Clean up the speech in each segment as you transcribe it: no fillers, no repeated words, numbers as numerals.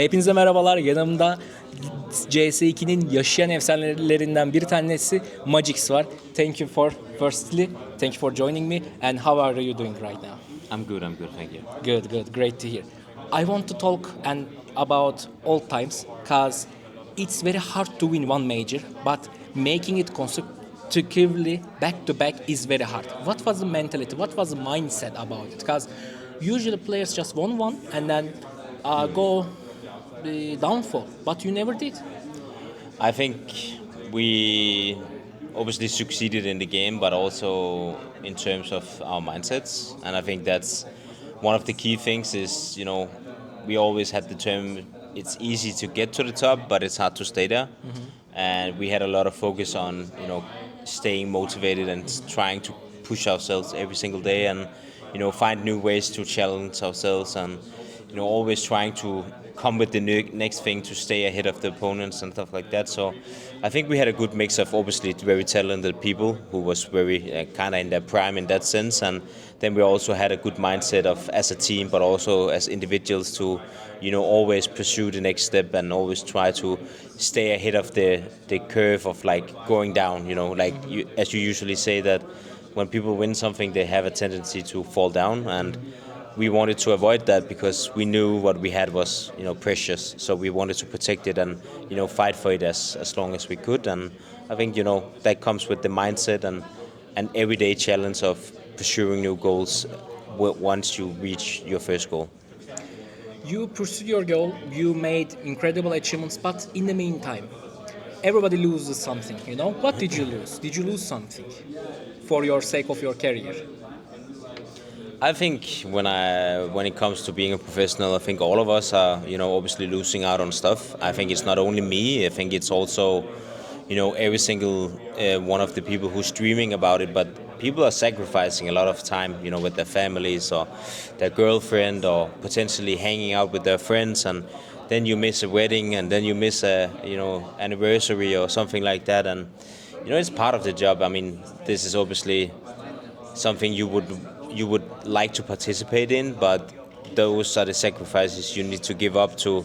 Hepinize merhabalar. Yanımda CS2'nin yaşayan efsanelerinden bir tanesi Magisk var. Thank you for joining me. And how are you doing right now? I'm good, thank you. Good, great to hear. I want to talk about old times, cause it's very hard to win one major, but making it consecutively back to back is very hard. What was the mentality? What was the mindset about it? Cause usually players just won one and then go the downfall, but you never did. I think we obviously succeeded in the game, but also in terms of our mindsets. And I think that's one of the key things is, we always had the term, it's easy to get to the top, but it's hard to stay there. Mm-hmm. And we had a lot of focus on, staying motivated and trying to push ourselves every single day and, find new ways to challenge ourselves and, always trying to come with the next thing to stay ahead of the opponents and stuff like that. So I think we had a good mix of obviously very talented people who was very kind of in their prime in that sense, and then we also had a good mindset of as a team, but also as individuals to always pursue the next step and always try to stay ahead of the curve of like going down. As you usually say that when people win something, they have a tendency to fall down, and we wanted to avoid that because we knew what we had was, precious. So we wanted to protect it and, fight for it as long as we could. And I think, that comes with the mindset and an everyday challenge of pursuing new goals once you reach your first goal. You pursued your goal, you made incredible achievements, but in the meantime, everybody loses something, What did you lose? Did you lose something for your sake of your career? I think when it comes to being a professional, I think all of us are, obviously losing out on stuff. I think it's not only me. I think it's also, every single one of the people who's dreaming about it. But people are sacrificing a lot of time, with their families or their girlfriend or potentially hanging out with their friends. And then you miss a wedding and then you miss a, anniversary or something like that. And, it's part of the job. I mean, this is obviously something you would like to participate in, but those are the sacrifices you need to give up to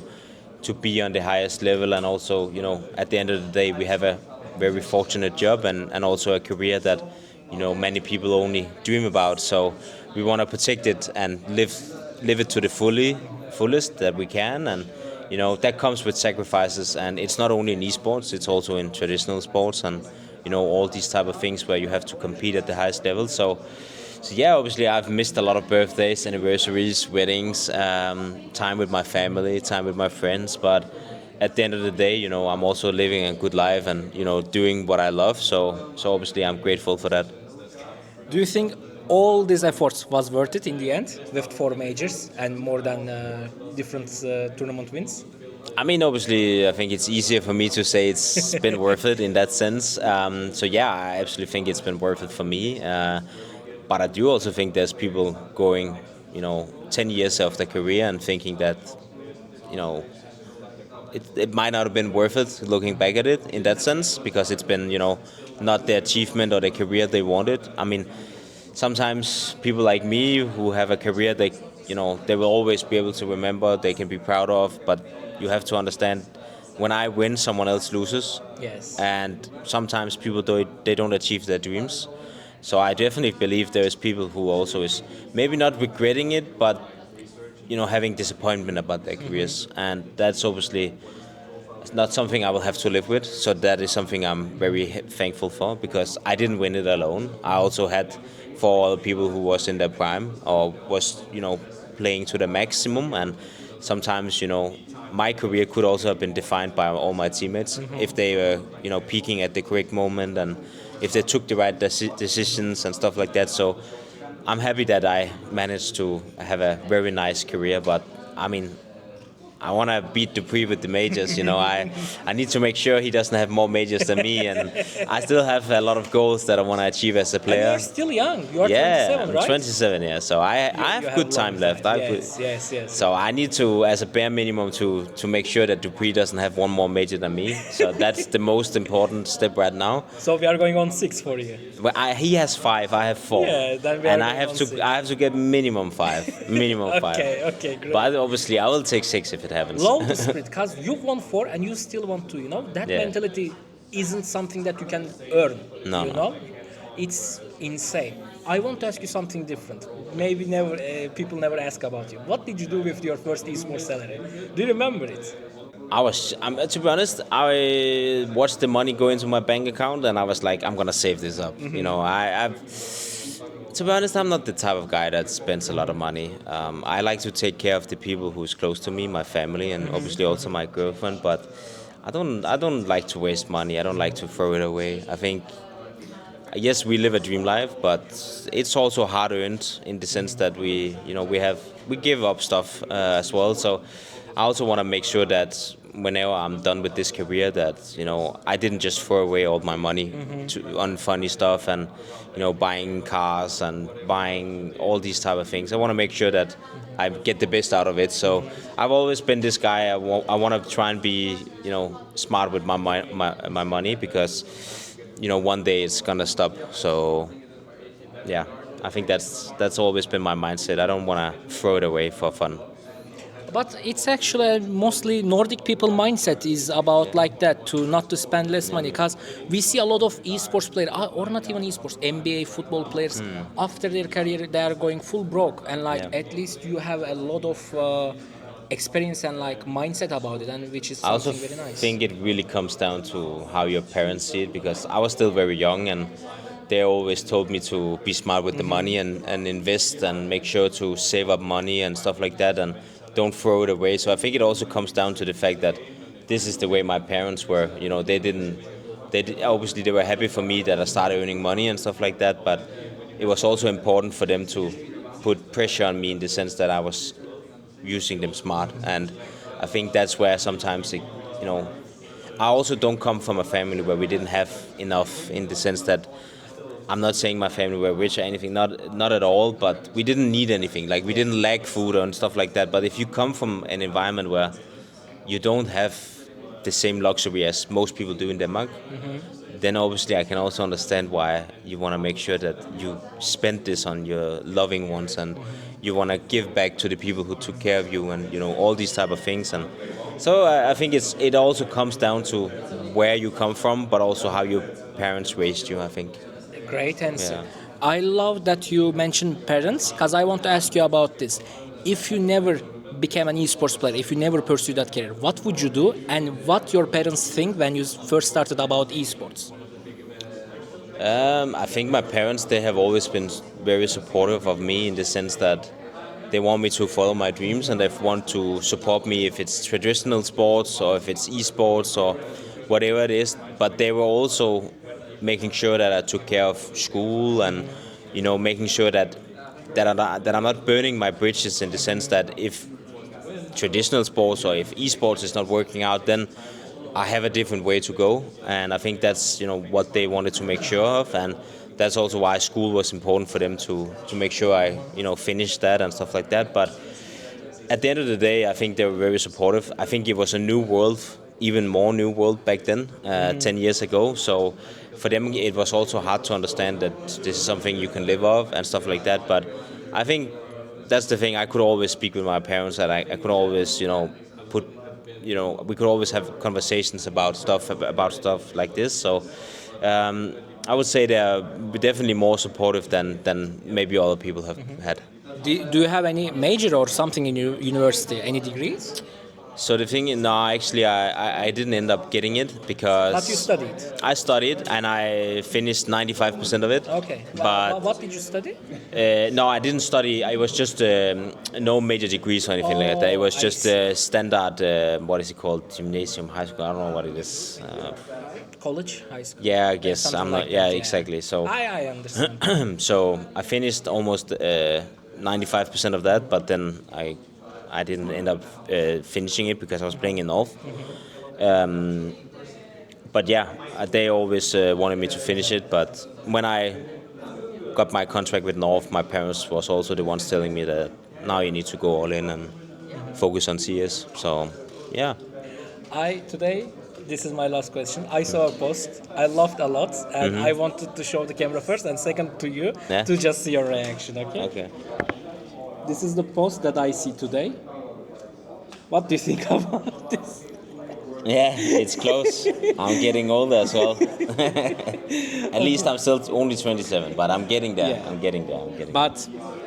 be on the highest level. And also, at the end of the day, we have a very fortunate job and also a career that, many people only dream about. So we want to protect it and live it to the fullest that we can. And, that comes with sacrifices. And it's not only in esports, it's also in traditional sports and, all these type of things where you have to compete at the highest level. So yeah, obviously I've missed a lot of birthdays, anniversaries, weddings, time with my family, time with my friends. But at the end of the day, I'm also living a good life and, doing what I love. So obviously I'm grateful for that. Do you think all these efforts was worth it in the end, with 4 majors and more than different tournament wins? I mean, obviously, I think it's easier for me to say it's been worth it in that sense. So yeah, I absolutely think it's been worth it for me. But I do also think there's people going, 10 years of their career and thinking that, it might not have been worth it looking back at it in that sense because it's been, not the achievement or the career they wanted. I mean, sometimes people like me who have a career they will always be able to remember, they can be proud of, but you have to understand when I win, someone else loses. Yes. And sometimes people they don't achieve their dreams. So I definitely believe there is people who also is maybe not regretting it, but having disappointment about their careers, and that's obviously not something I will have to live with. So that is something I'm very thankful for because I didn't win it alone. I also had 4 other people who was in their prime or was playing to the maximum, and sometimes my career could also have been defined by all my teammates if they were peaking at the correct moment and if they took the right decisions and stuff like that. So I'm happy that I managed to have a very nice career, but I mean, I want to beat Dupree with the majors, I need to make sure he doesn't have more majors than me, and I still have a lot of goals that I want to achieve as a player. And you're still young. You are 27, right? I'm 27, yeah. So I have good time left. Yes. So I need to, as a bare minimum, to make sure that Dupree doesn't have one more major than me. So that's the most important step right now. So we are going on 6 for you. Well, he has 5, I have 4. Yeah, then we are and going on 6. I have to get minimum 5. Minimum 5. Okay, great. But obviously I will take 6 if it happens. Love the spirit, because you won 4 and you still want to, that Yeah. mentality isn't something that you can earn, No. It's insane. I want to ask you something different. Maybe never people never ask about you. What did you do with your first esports salary? Do you remember it? To be honest, I watched the money go into my bank account, and I was like, I'm gonna save this up. To be honest, I'm not the type of guy that spends a lot of money. I like to take care of the people who's close to me, my family, and obviously also my girlfriend. But I don't like to waste money. I don't like to throw it away. I think, yes, we live a dream life, but it's also hard earned in the sense that we give up stuff as well. So I also want to make sure that whenever I'm done with this career, that I didn't just throw away all my money on funny stuff and buying cars and buying all these type of things. I want to make sure that I get the best out of it. So I've always been this guy. I want to try and be smart with my money, because one day it's gonna stop. So yeah, I think that's always been my mindset. I don't want to throw it away for fun. But it's actually mostly Nordic people mindset is about like that, to not to spend less money, because we see a lot of esports players, or not even esports, NBA football players, after their career they are going full broke, and at least you have a lot of experience and mindset about it, and which is I also something very nice. think it really comes down to how your parents see it, because I was still very young, and they always told me to be smart with the money and invest and make sure to save up money and stuff like that, and don't throw it away. So I think it also comes down to the fact that this is the way my parents were. Obviously they were happy for me that I started earning money and stuff like that, but it was also important for them to put pressure on me in the sense that I was using them smart. And I think that's where sometimes I also don't come from a family where we didn't have enough, in the sense that I'm not saying my family were rich or anything, not at all, but we didn't need anything. Like, we didn't lack food and stuff like that. But if you come from an environment where you don't have the same luxury as most people do in Denmark, then obviously I can also understand why you want to make sure that you spend this on your loving ones, and you want to give back to the people who took care of you, and all these type of things. And so I think it also comes down to where you come from, but also how your parents raised you, I think. Great answer. Yeah. I love that you mentioned parents, because I want to ask you about this. If you never became an esports player, if you never pursued that career, what would you do, and what your parents think when you first started about esports? I think my parents, they have always been very supportive of me, in the sense that they want me to follow my dreams, and they want to support me if it's traditional sports or if it's esports or whatever it is. But they were also making sure that I took care of school, and making sure that I'm not burning my bridges, in the sense that if traditional sports or if esports is not working out, then I have a different way to go. And I think that's what they wanted to make sure of, and that's also why school was important for them, to make sure I finished that and stuff like that. But at the end of the day, I think they were very supportive. I think it was a new world, even more new world back then, 10 years ago. So for them, it was also hard to understand that this is something you can live off and stuff like that. But I think that's the thing. I could always speak with my parents, and I could always, we could always have conversations about stuff like this. So I would say they're definitely more supportive than maybe other people have had. Do you have any major or something in your university? Any degrees? So the thing is, no, actually, I didn't end up getting it, because... But you studied? I studied, and I finished 95% of it. Okay. But what did you study? no, I didn't study. It was just no major degrees or anything like that. It was just standard, what is it called? Gymnasium, high school, I don't know what it is. College, high school? Yeah, I guess. Something I'm not... like yeah, that, exactly. So I understand. so I finished almost 95% of that, but then I didn't end up finishing it, because I was playing in North. But yeah, they always wanted me to finish it. But when I got my contract with North, my parents was also the ones telling me that now you need to go all in and focus on CS. So yeah. Today, this is my last question. I saw a post. I laughed a lot, and I wanted to show the camera first, and second to you, to just see your reaction. Okay. Okay. This is the post that I see today. What do you think about this? Yeah, it's close. I'm getting older as well. At least I'm still only 27, but I'm getting there. Yeah. I'm getting there. But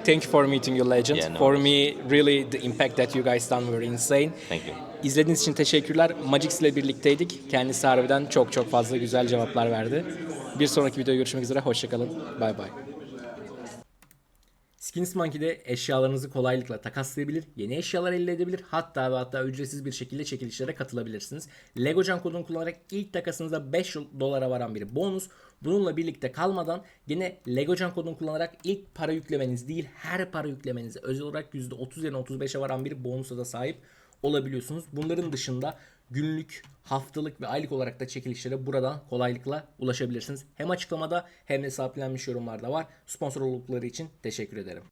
thank you for meeting your legend. Yeah, no For worries. me, really the impact that you guys done were insane. Thank you. İzlediğiniz için teşekkürler. Magisk ile birlikteydik. Kendisi harbiden çok çok fazla güzel cevaplar verdi. Bir sonraki videoda görüşmek üzere. Hoşçakalın. Bye bye. Skins Monkey'de eşyalarınızı kolaylıkla takaslayabilir, yeni eşyalar elde edebilir, hatta ve hatta ücretsiz bir şekilde çekilişlere katılabilirsiniz. LEGOCAN kodunu kullanarak ilk takasınızda 5 dolara varan bir bonus. Bununla birlikte kalmadan yine LEGOCAN kodunu kullanarak ilk para yüklemeniz değil, her para yüklemenize özel olarak %30 yerine 35'e varan bir bonusa da sahip olabiliyorsunuz. Bunların dışında günlük, haftalık ve aylık olarak da çekilişlere buradan kolaylıkla ulaşabilirsiniz. Hem açıklamada hem de sabitlenmiş yorumlarda var. Sponsor oldukları için teşekkür ederim.